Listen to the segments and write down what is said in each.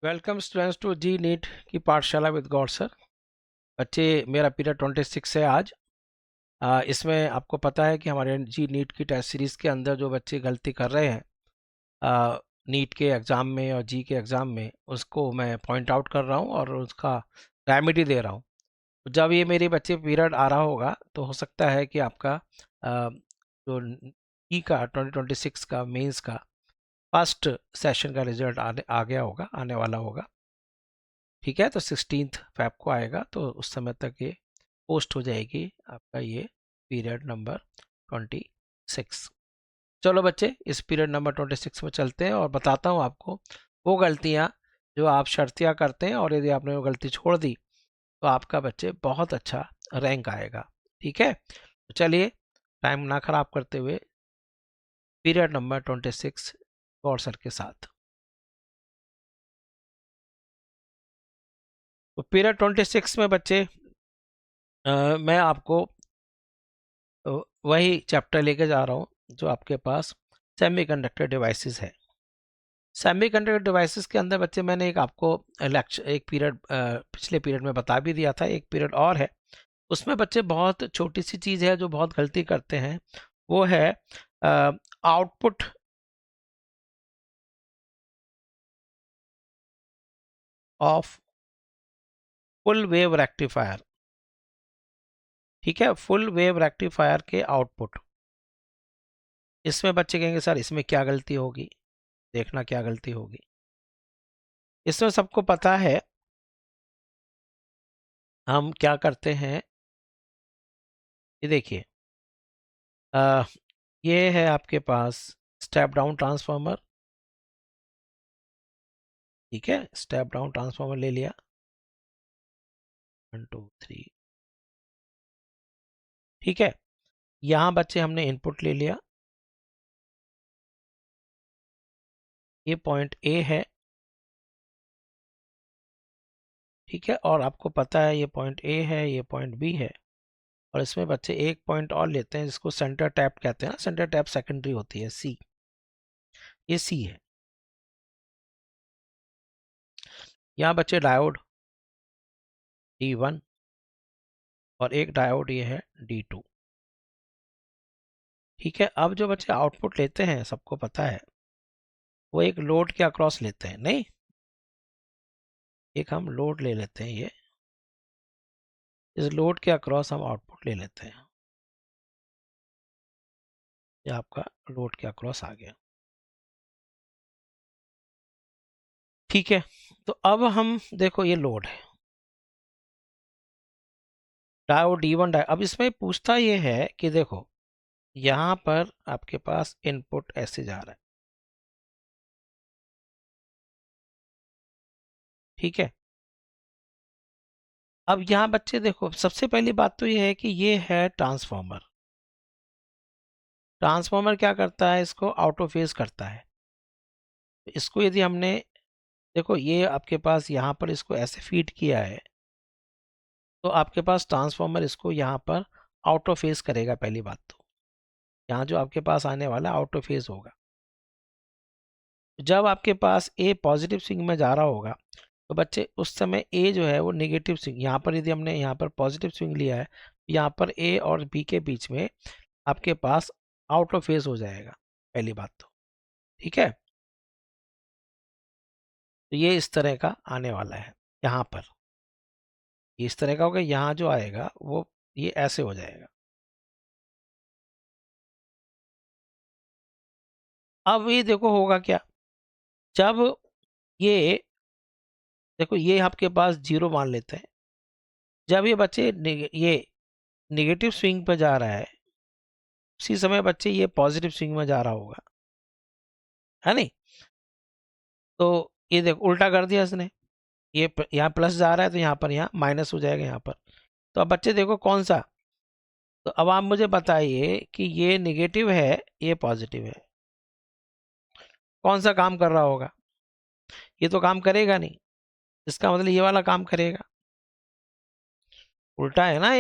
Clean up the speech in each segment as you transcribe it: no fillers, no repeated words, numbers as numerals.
Welcome students to JEE NEET की पाठशाला with Gaur sir. बच्चे, मेरा पीरियड 26 है आज। इसमें आपको पता है कि हमारे जी नीट की टेस्ट सीरीज़ के अंदर जो बच्चे गलती कर रहे हैं नीट के एग्ज़ाम में और जी के एग्ज़ाम में, उसको मैं पॉइंट आउट कर रहा हूँ और उसका रेमेडी दे रहा हूँ। जब ये मेरे बच्चे पीरियड आ रहा होगा तो हो सकता है कि आपका जो ई का 2026 का मेंस का फर्स्ट सेशन का रिजल्ट आ गया होगा, आने वाला होगा। ठीक है, तो 16 फेब को आएगा, तो उस समय तक ये पोस्ट हो जाएगी आपका ये पीरियड नंबर 26। चलो बच्चे, इस पीरियड नंबर 26 में चलते हैं और बताता हूँ आपको वो गलतियाँ जो आप शर्तिया करते हैं, और यदि आपने वो गलती छोड़ दी तो आपका बच्चे बहुत अच्छा रैंक आएगा। ठीक है, तो चलिए टाइम ना खराब करते हुए पीरियड नंबर 26 गौर सर के साथ। तो पीरियड 26 में बच्चे मैं आपको वही चैप्टर लेके जा रहा हूँ जो आपके पास सेमीकंडक्टर डिवाइसेस है। सेमीकंडक्टर डिवाइसेस के अंदर बच्चे मैंने एक आपको लेक्चर, एक पीरियड पिछले पीरियड में बता भी दिया था, एक पीरियड और है। उसमें बच्चे बहुत छोटी सी चीज़ है जो बहुत गलती करते हैं, वो है output of full wave rectifier. ठीक है, फुल वेव रेक्टिफायर के आउटपुट। इसमें बच्चे कहेंगे सर इसमें क्या गलती होगी, देखना क्या गलती होगी। इसमें सबको पता है हम क्या करते हैं। ये देखिए, अ, ये है आपके पास स्टेप डाउन ट्रांसफार्मर। ठीक है, स्टेप डाउन ट्रांसफार्मर ले लिया, 1 2 3। ठीक है, यहाँ बच्चे हमने इनपुट ले लिया, ये पॉइंट ए है। ठीक है, और आपको पता है ये पॉइंट ए है, ये पॉइंट बी है, और इसमें बच्चे एक पॉइंट और लेते हैं जिसको सेंटर टैप कहते हैं ना, सेंटर टैप सेकेंडरी होती है, सी। ये सी है। यहाँ बच्चे डायोड D1 और एक डायोड ये है D2। ठीक है, अब जो बच्चे आउटपुट लेते हैं सबको पता है वो एक लोड के अक्रॉस लेते हैं, नहीं, एक हम लोड ले लेते हैं, ये इस लोड के अक्रॉस हम आउटपुट ले लेते हैं। ये आपका लोड के अक्रॉस आ गया। ठीक है, तो अब हम देखो ये लोड है, डायोड D1 डायोड। अब इसमें पूछता ये है कि देखो यहाँ पर आपके पास इनपुट ऐसे जा रहा है। ठीक है, अब यहाँ बच्चे देखो, सबसे पहली बात तो ये है कि ये है ट्रांसफॉर्मर। ट्रांसफॉर्मर क्या करता है, इसको आउट ऑफ फेज करता है। इसको यदि हमने, देखो ये आपके पास यहाँ पर इसको ऐसे फीड किया है, तो आपके पास ट्रांसफॉर्मर इसको यहाँ पर आउट ऑफ फेज करेगा। पहली बात तो यहाँ जो आपके पास आने वाला आउट ऑफ फेज होगा। जब आपके पास ए पॉजिटिव स्विंग में जा रहा होगा तो बच्चे उस समय ए जो है वो नेगेटिव स्विंग, यहाँ पर यदि हमने यहाँ पर पॉजिटिव स्विंग लिया है, यहाँ पर ए और बी के बीच में आपके पास आउट ऑफ फेज हो जाएगा, पहली बात तो। ठीक है, तो ये इस तरह का आने वाला है। यहाँ पर ये इस तरह का होगा, यहाँ जो आएगा वो ये ऐसे हो जाएगा। अब ये देखो होगा क्या, जब ये देखो ये आपके पास जीरो मान लेते हैं, जब ये बच्चे ये नेगेटिव स्विंग पे जा रहा है, उसी समय बच्चे ये पॉजिटिव स्विंग में जा रहा होगा, है नहीं। तो ये देखो उल्टा कर दिया इसने, ये यहाँ प्लस जा रहा है तो यहाँ पर यहाँ माइनस हो जाएगा यहाँ पर। तो अब बच्चे देखो कौन सा, तो अब आप मुझे बताइए कि ये नेगेटिव है ये पॉजिटिव है, कौन सा काम कर रहा होगा। ये तो काम करेगा नहीं, इसका मतलब ये वाला काम करेगा। उल्टा है ना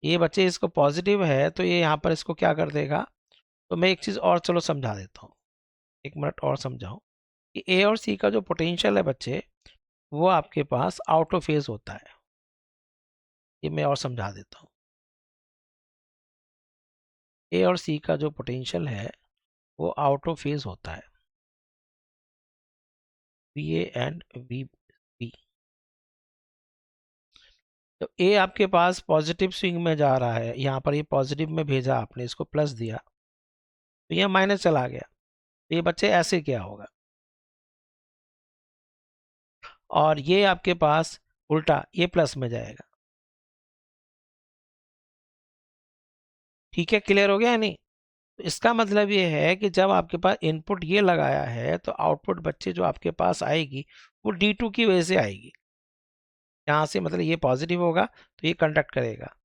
ये बच्चे इसको पॉजिटिव है तो ये यहाँ पर इसको क्या कर देगा। तो मैं एक चीज़ और चलो समझा देता हूँ, एक मिनट और समझाऊँ। कि ए और सी का जो पोटेंशियल है बच्चे, वो आपके पास आउट ऑफ फेज होता है। ये मैं और समझा देता हूँ। ए और सी का जो पोटेंशियल है वो आउट ऑफ फेज होता है, V A and V B. तो ए आपके पास पॉजिटिव स्विंग में जा रहा है, यहाँ पर ये पॉजिटिव में भेजा आपने, इसको प्लस दिया, तो ये माइनस चला गया। तो ये बच्चे ऐसे क्या होगा, और ये आपके पास उल्टा ये प्लस में जाएगा। ठीक है, क्लियर हो गया या नहीं? तो इसका मतलब ये है कि जब आपके पास इनपुट ये लगाया है तो आउटपुट बच्चे जो आपके पास आएगी वो D2 की वजह से आएगी। यहाँ से मतलब ये पॉजिटिव होगा तो ये कंडक्ट करेगा।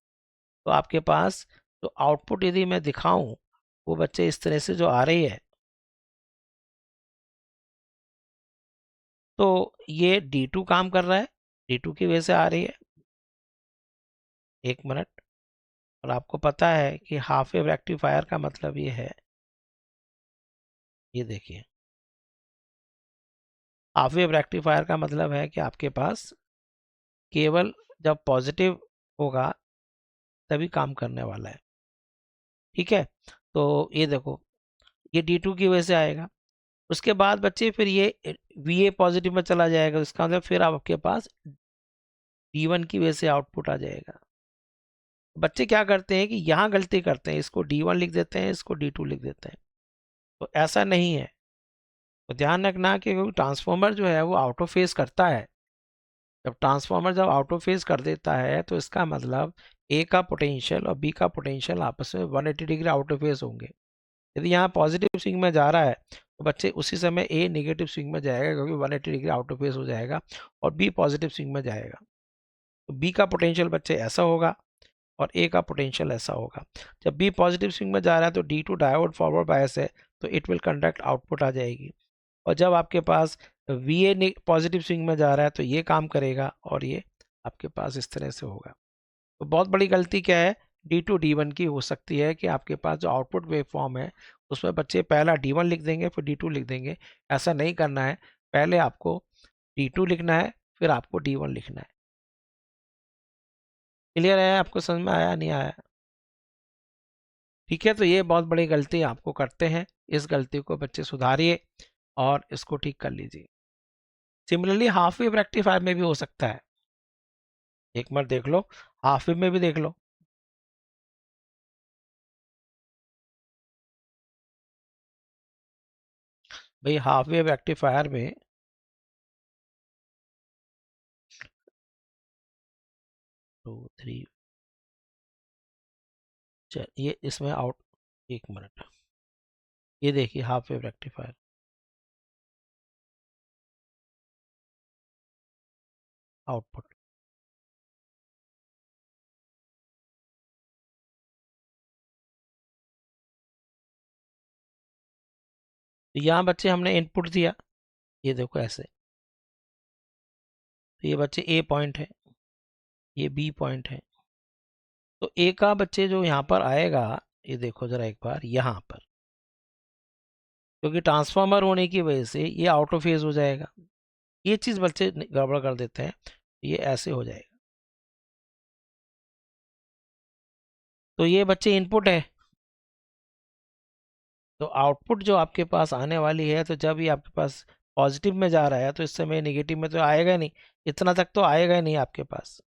तो आपके पास तो आउटपुट यदि मैं दिखाऊं वो बच्चे इस तरह से जो आ रही है, तो ये D2 काम कर रहा है, D2 की वजह से आ रही है। एक मिनट। और आपको पता है कि हाफ वेव रेक्टिफायर का मतलब ये है, ये देखिए, हाफ वेव रेक्टिफायर का मतलब है कि आपके पास केवल जब पॉजिटिव होगा तभी काम करने वाला है। ठीक है, तो ये देखो, ये D2 की वजह से आएगा। उसके बाद बच्चे फिर ये VA पॉजिटिव में चला जाएगा, इसका मतलब फिर आपके पास D1 की वजह से आउटपुट आ जाएगा। बच्चे क्या करते हैं कि यहाँ गलती करते हैं, इसको D1 लिख देते हैं, इसको D2 लिख देते हैं। तो ऐसा नहीं है। तो ध्यान रखना कि ट्रांसफॉर्मर जो है वो आउट ऑफ फेज करता है। जब आउट ऑफ फेज कर देता है तो इसका मतलब ए का पोटेंशियल और बी का पोटेंशियल आपस में 180 डिग्री आउट ऑफ फेज होंगे। यदि यहाँ पॉजिटिव स्विंग में जा रहा है तो बच्चे उसी समय ए नेगेटिव स्विंग में जाएगा, क्योंकि 180 डिग्री आउट ऑफ फेज हो जाएगा, और बी पॉजिटिव स्विंग में जाएगा। तो बी का पोटेंशियल बच्चे ऐसा होगा और ए का पोटेंशियल ऐसा होगा। जब बी पॉजिटिव स्विंग में जा रहा है तो D2 डायोड फॉरवर्ड बायस है, तो इट विल कंडक्ट, आउटपुट आ जाएगी। और जब आपके पास VA पॉजिटिव स्विंग में जा रहा है तो ये काम करेगा और ये आपके पास इस तरह से होगा। तो बहुत बड़ी गलती क्या है, D2 D1 की हो सकती है कि आपके पास जो आउटपुट वेव फॉर्म है उसमें बच्चे पहला D1 लिख देंगे फिर D2 लिख देंगे। ऐसा नहीं करना है, पहले आपको D2 लिखना है फिर आपको D1 लिखना है। क्लियर है? आपको समझ में आया नहीं आया? ठीक है, तो ये बहुत बड़ी गलती आपको करते हैं, इस गलती को बच्चे सुधारिए और इसको ठीक कर लीजिए। सिमिलरली हाफ वेव रेक्टिफायर में भी हो सकता है, एक बार देख लो, हाफ वेव में भी देख लो। भाई हाफ वेव रेक्टिफायर में 2 3 ये इसमें आउट, एक मिनट, ये देखिए हाफ वेव रेक्टिफायर आउटपुट। तो यहाँ बच्चे हमने इनपुट दिया, ये देखो ऐसे, तो ये बच्चे ए पॉइंट है, ये बी पॉइंट है। तो ए का बच्चे जो यहाँ पर आएगा, ये देखो जरा एक बार यहाँ पर, क्योंकि ट्रांसफार्मर होने की वजह से ये आउट ऑफ फेज हो जाएगा। ये चीज़ बच्चे गड़बड़ कर देते हैं, ये ऐसे हो जाएगा। तो ये बच्चे इनपुट है, तो आउटपुट जो आपके पास आने वाली है, तो जब ये आपके पास पॉजिटिव में जा रहा है तो इस समय नेगेटिव में तो आएगा ही नहीं, इतना तक तो आएगा ही नहीं आपके पास।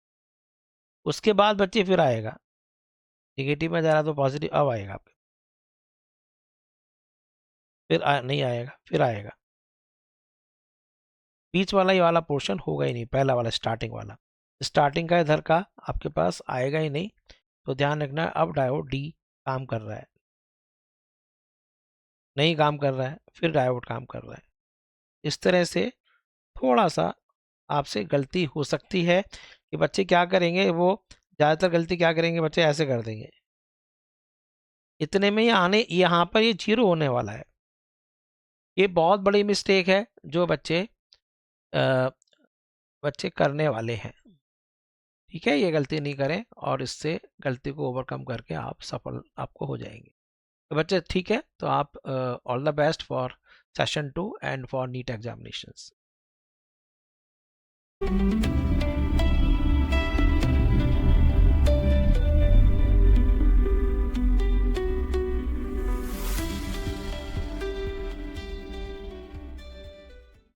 उसके बाद बच्चे फिर आएगा, नेगेटिव में जा रहा है तो पॉजिटिव अब आएगा आपके, फिर नहीं आएगा, फिर आएगा। बीच वाला ये वाला पोर्शन होगा ही नहीं, पहला वाला स्टार्टिंग वाला, स्टार्टिंग का इधर का आपके पास आएगा ही नहीं। तो ध्यान रखना, अब डायोड डी काम कर रहा है, नहीं काम कर रहा है, फिर डायोड काम कर रहा है। इस तरह से थोड़ा सा आपसे गलती हो सकती है कि बच्चे क्या करेंगे, वो ज़्यादातर गलती क्या करेंगे बच्चे, ऐसे कर देंगे, इतने में ये आने, यहाँ पर ये जीरो होने वाला है। ये बहुत बड़ी मिस्टेक है जो बच्चे बच्चे करने वाले हैं। ठीक है, ये गलती नहीं करें और इससे गलती को ओवरकम करके आप सफल आपको हो जाएंगे। तो बच्चे ठीक है, तो आप all the best for session 2 and for NEET examinations.